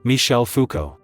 Michel Foucault.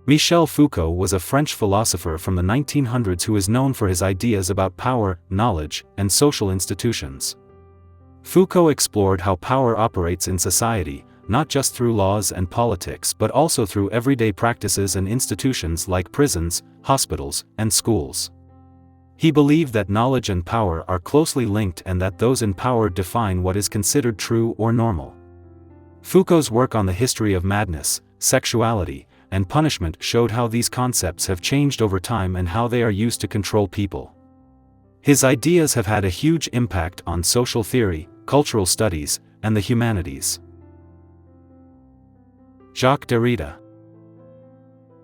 Michel Foucault was a French philosopher from the 1900s who is known for his ideas about power, knowledge, and social institutions. Foucault explored how power operates in society, not just through laws and politics but also through everyday practices and institutions like prisons, hospitals, and schools. He believed that knowledge and power are closely linked and that those in power define what is considered true or normal. Foucault's work on the history of madness, sexuality, and punishment showed how these concepts have changed over time and how they are used to control people. His ideas have had a huge impact on social theory, cultural studies, and the humanities. Jacques Derrida.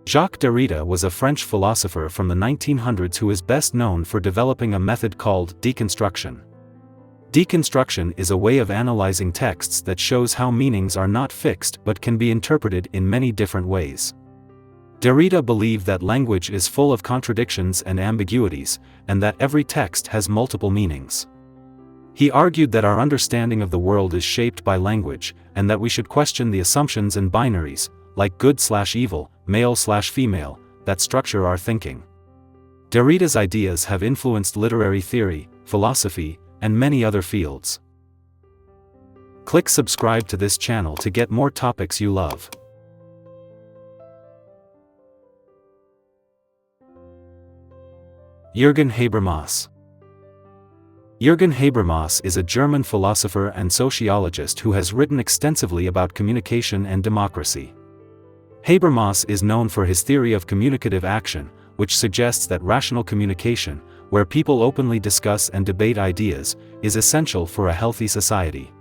Jacques Derrida was a French philosopher from the 1900s who is best known for developing a method called deconstruction. Deconstruction is a way of analyzing texts that shows how meanings are not fixed but can be interpreted in many different ways. Derrida believed that language is full of contradictions and ambiguities, and that every text has multiple meanings. He argued that our understanding of the world is shaped by language, and that we should question the assumptions and binaries, like good/evil, male/female, that structure our thinking. Derrida's ideas have influenced literary theory, philosophy, and many other fields. Click subscribe to this channel to get more topics you love. Jürgen Habermas. Jürgen Habermas is a German philosopher and sociologist who has written extensively about communication and democracy. Habermas is known for his theory of communicative action, which suggests that rational communication, where people openly discuss and debate ideas, is essential for a healthy society.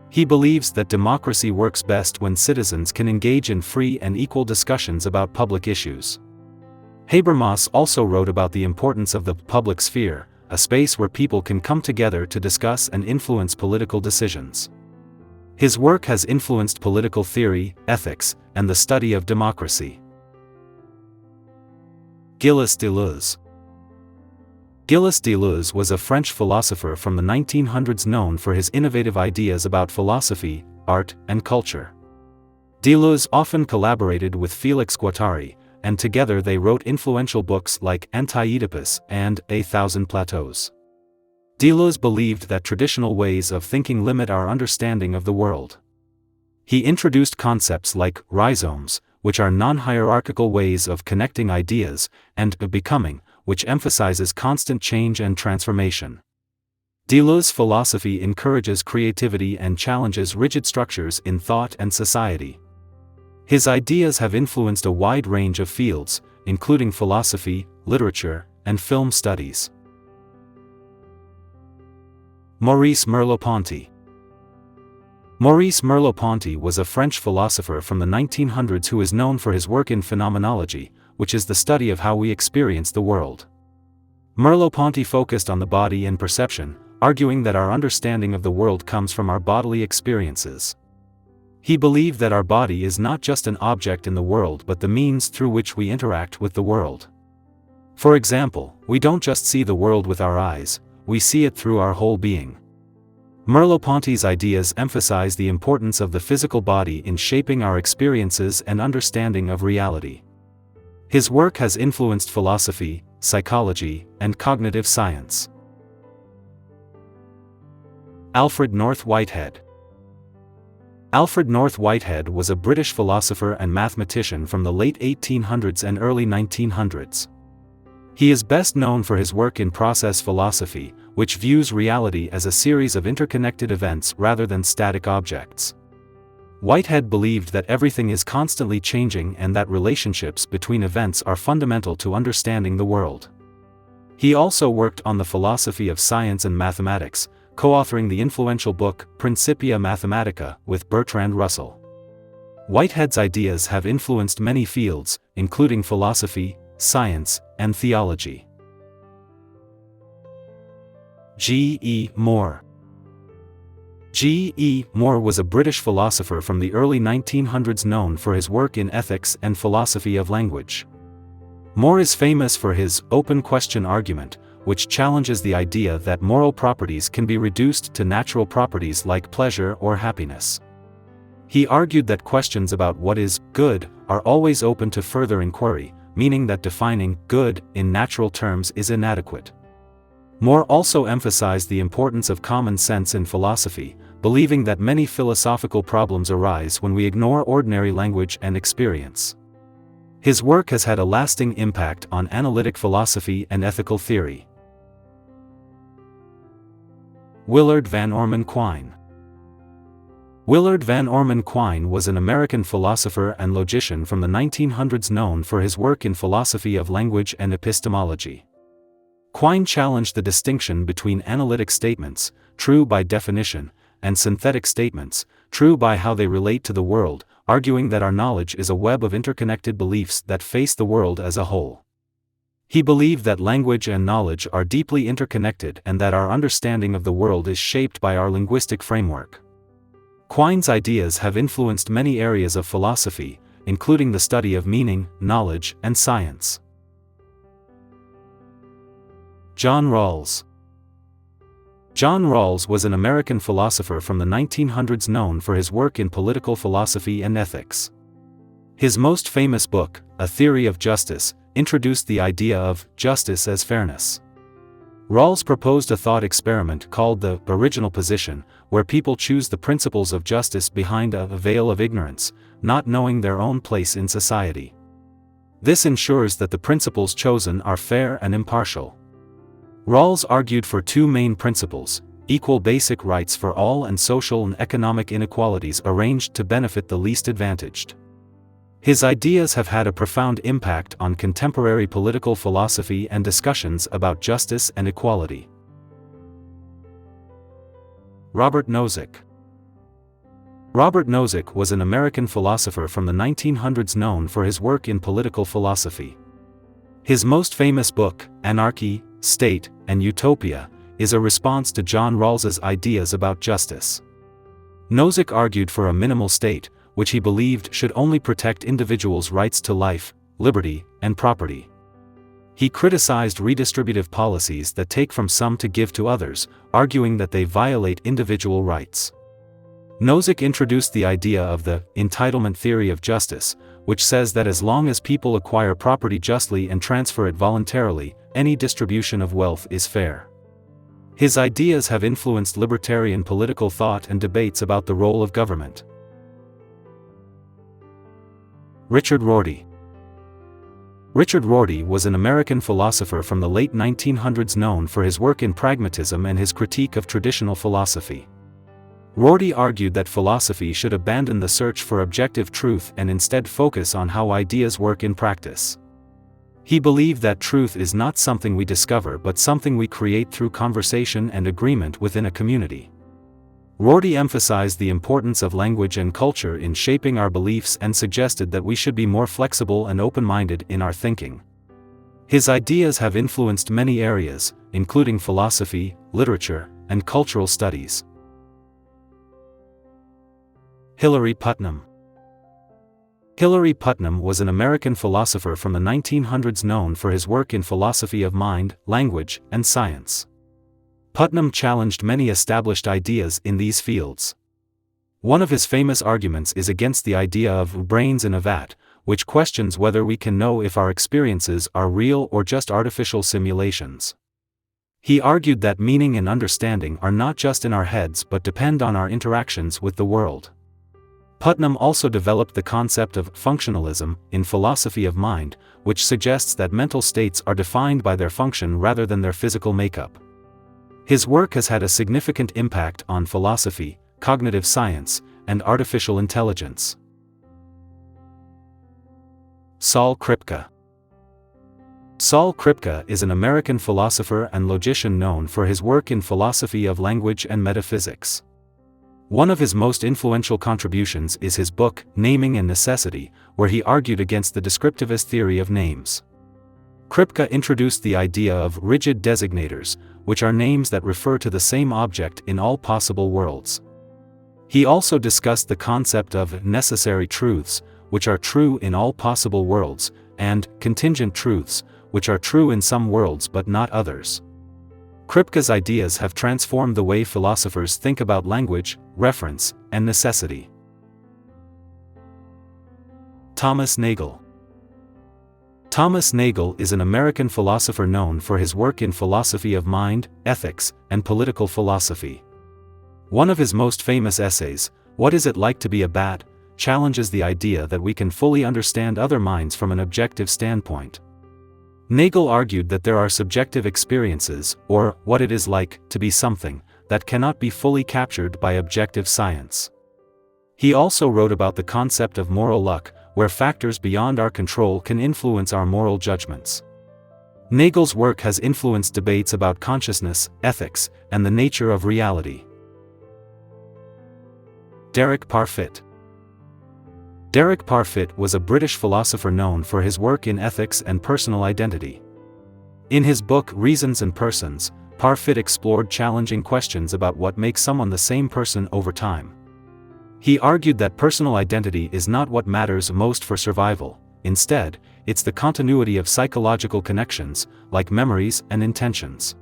He believes that democracy works best when citizens can engage in free and equal discussions about public issues. Habermas also wrote about the importance of the public sphere, a space where people can come together to discuss and influence political decisions. His work has influenced political theory, ethics, and the study of democracy. Gilles Deleuze. Gilles Deleuze was a French philosopher from the 1900s known for his innovative ideas about philosophy, art, and culture. Deleuze often collaborated with Félix Guattari, and together they wrote influential books like Anti-Oedipus and A Thousand Plateaus. Deleuze believed that traditional ways of thinking limit our understanding of the world. He introduced concepts like rhizomes, which are non-hierarchical ways of connecting ideas, and becoming, which emphasizes constant change and transformation. Deleuze's philosophy encourages creativity and challenges rigid structures in thought and society. His ideas have influenced a wide range of fields, including philosophy, literature, and film studies. Maurice Merleau-Ponty. Maurice Merleau-Ponty was a French philosopher from the 1900s who is known for his work in phenomenology, which is the study of how we experience the world. Merleau-Ponty focused on the body and perception, arguing that our understanding of the world comes from our bodily experiences. He believed that our body is not just an object in the world but the means through which we interact with the world. For example, we don't just see the world with our eyes, we see it through our whole being. Merleau-Ponty's ideas emphasize the importance of the physical body in shaping our experiences and understanding of reality. His work has influenced philosophy, psychology, and cognitive science. Alfred North Whitehead. Alfred North Whitehead was a British philosopher and mathematician from the late 1800s and early 1900s. He is best known for his work in process philosophy, which views reality as a series of interconnected events rather than static objects. Whitehead believed that everything is constantly changing and that relationships between events are fundamental to understanding the world. He also worked on the philosophy of science and mathematics, co-authoring the influential book Principia Mathematica with Bertrand Russell. Whitehead's ideas have influenced many fields, including philosophy, science, and theology. G.E. Moore. G.E. Moore was a British philosopher from the early 1900s known for his work in ethics and philosophy of language. Moore is famous for his open question argument, which challenges the idea that moral properties can be reduced to natural properties like pleasure or happiness. He argued that questions about what is good are always open to further inquiry, meaning that defining good in natural terms is inadequate. More also emphasized the importance of common sense in philosophy, believing that many philosophical problems arise when we ignore ordinary language and experience. His work has had a lasting impact on analytic philosophy and ethical theory. Willard van Orman Quine. Willard van Orman Quine was an American philosopher and logician from the 1900s known for his work in philosophy of language and epistemology. Quine challenged the distinction between analytic statements, true by definition, and synthetic statements, true by how they relate to the world, arguing that our knowledge is a web of interconnected beliefs that face the world as a whole. He believed that language and knowledge are deeply interconnected and that our understanding of the world is shaped by our linguistic framework. Quine's ideas have influenced many areas of philosophy, including the study of meaning, knowledge, and science. John Rawls. John Rawls was an American philosopher from the 1900s known for his work in political philosophy and ethics. His most famous book, A Theory of Justice, introduced the idea of justice as fairness. Rawls proposed a thought experiment called the original position, where people choose the principles of justice behind a veil of ignorance, not knowing their own place in society. This ensures that the principles chosen are fair and impartial. Rawls argued for two main principles: equal basic rights for all and social and economic inequalities arranged to benefit the least advantaged. His ideas have had a profound impact on contemporary political philosophy and discussions about justice and equality. Robert Nozick. Robert Nozick was an American philosopher from the 1900s known for his work in political philosophy. His most famous book, Anarchy, State, and Utopia, is a response to John Rawls's ideas about justice. Nozick argued for a minimal state, which he believed should only protect individuals' rights to life, liberty, and property. He criticized redistributive policies that take from some to give to others, arguing that they violate individual rights. Nozick introduced the idea of the entitlement theory of justice, which says that as long as people acquire property justly and transfer it voluntarily, any distribution of wealth is fair. His ideas have influenced libertarian political thought and debates about the role of government. Richard Rorty. Richard Rorty was an American philosopher from the late 1900s known for his work in pragmatism and his critique of traditional philosophy. Rorty argued that philosophy should abandon the search for objective truth and instead focus on how ideas work in practice. He believed that truth is not something we discover but something we create through conversation and agreement within a community. Rorty emphasized the importance of language and culture in shaping our beliefs and suggested that we should be more flexible and open-minded in our thinking. His ideas have influenced many areas, including philosophy, literature, and cultural studies. Hilary Putnam. Hilary Putnam was an American philosopher from the 1900s known for his work in philosophy of mind, language, and science. Putnam challenged many established ideas in these fields. One of his famous arguments is against the idea of brains in a vat, which questions whether we can know if our experiences are real or just artificial simulations. He argued that meaning and understanding are not just in our heads but depend on our interactions with the world. Putnam also developed the concept of functionalism in philosophy of mind, which suggests that mental states are defined by their function rather than their physical makeup. His work has had a significant impact on philosophy, cognitive science, and artificial intelligence. Saul Kripke. Saul Kripke is an American philosopher and logician known for his work in philosophy of language and metaphysics. One of his most influential contributions is his book, Naming and Necessity, where he argued against the descriptivist theory of names. Kripke introduced the idea of rigid designators, which are names that refer to the same object in all possible worlds. He also discussed the concept of necessary truths, which are true in all possible worlds, and contingent truths, which are true in some worlds but not others. Kripke's ideas have transformed the way philosophers think about language, reference, and necessity. Thomas Nagel. Thomas Nagel is an American philosopher known for his work in philosophy of mind, ethics, and political philosophy. One of his most famous essays, What Is It Like to Be a Bat?, challenges the idea that we can fully understand other minds from an objective standpoint. Nagel argued that there are subjective experiences, or what it is like to be something, that cannot be fully captured by objective science. He also wrote about the concept of moral luck, where factors beyond our control can influence our moral judgments. Nagel's work has influenced debates about consciousness, ethics, and the nature of reality. Derek Parfit. Derek Parfit was a British philosopher known for his work in ethics and personal identity. In his book Reasons and Persons, Parfit explored challenging questions about what makes someone the same person over time. He argued that personal identity is not what matters most for survival. Instead, it's the continuity of psychological connections, like memories and intentions.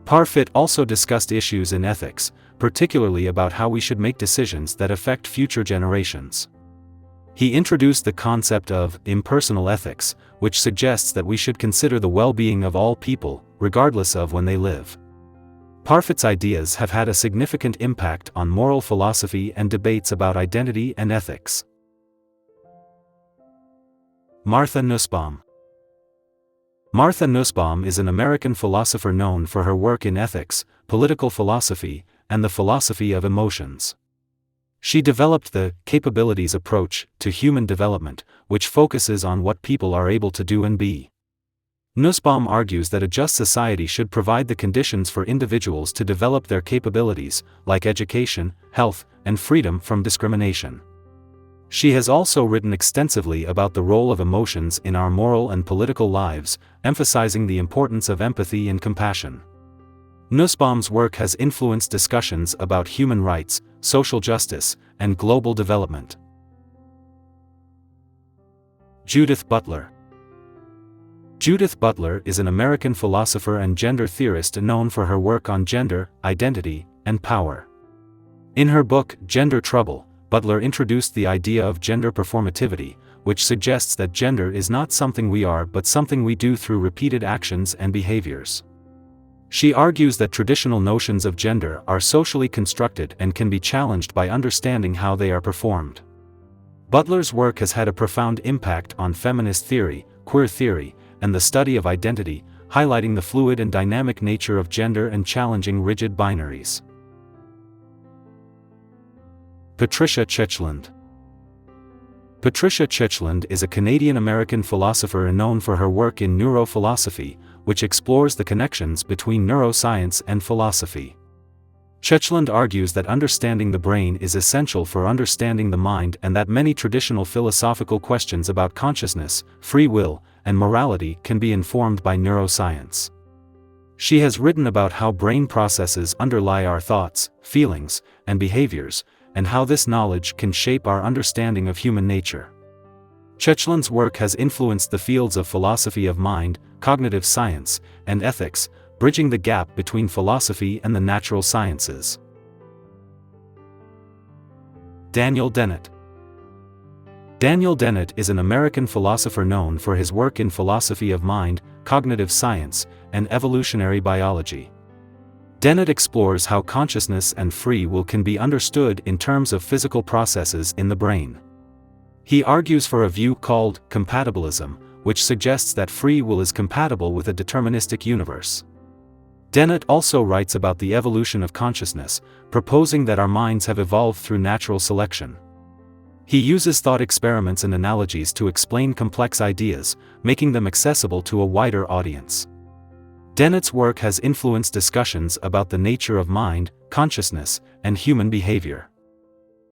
Parfit also discussed issues in ethics, particularly about how we should make decisions that affect future generations. He introduced the concept of impersonal ethics, which suggests that we should consider the well-being of all people, regardless of when they live. Parfit's ideas have had a significant impact on moral philosophy and debates about identity and ethics. Martha Nussbaum. Martha Nussbaum is an American philosopher known for her work in ethics, political philosophy, and the philosophy of emotions. She developed the capabilities approach to human development, which focuses on what people are able to do and be. Nussbaum argues that a just society should provide the conditions for individuals to develop their capabilities, like education, health, and freedom from discrimination. She has also written extensively about the role of emotions in our moral and political lives, emphasizing the importance of empathy and compassion. Nussbaum's work has influenced discussions about human rights, social justice, and global development. Judith Butle. Judith Butle is an American philosopher and gender theorist known for her work on gender, identity, and power. In her book, Gender Trouble, Butle introduced the idea of gender performativity, which suggests that gender is not something we are but something we do through repeated actions and behaviors. She argues that traditional notions of gender are socially constructed and can be challenged by understanding how they are performed. Butler's work has had a profound impact on feminist theory, queer theory, and the study of identity, highlighting the fluid and dynamic nature of gender and challenging rigid binaries. Patricia Churchland. Patricia Churchland is a Canadian-American philosopher known for her work in neurophilosophy, which explores the connections between neuroscience and philosophy. Churchland argues that understanding the brain is essential for understanding the mind and that many traditional philosophical questions about consciousness, free will, and morality can be informed by neuroscience. She has written about how brain processes underlie our thoughts, feelings, and behaviors, and how this knowledge can shape our understanding of human nature. Churchland's work has influenced the fields of philosophy of mind, cognitive science, and ethics, bridging the gap between philosophy and the natural sciences. Daniel Dennett. Daniel Dennett is an American philosopher known for his work in philosophy of mind, cognitive science, and evolutionary biology. Dennett explores how consciousness and free will can be understood in terms of physical processes in the brain. He argues for a view called compatibilism, which suggests that free will is compatible with a deterministic universe. Dennett also writes about the evolution of consciousness, proposing that our minds have evolved through natural selection. He uses thought experiments and analogies to explain complex ideas, making them accessible to a wider audience. Dennett's work has influenced discussions about the nature of mind, consciousness, and human behavior.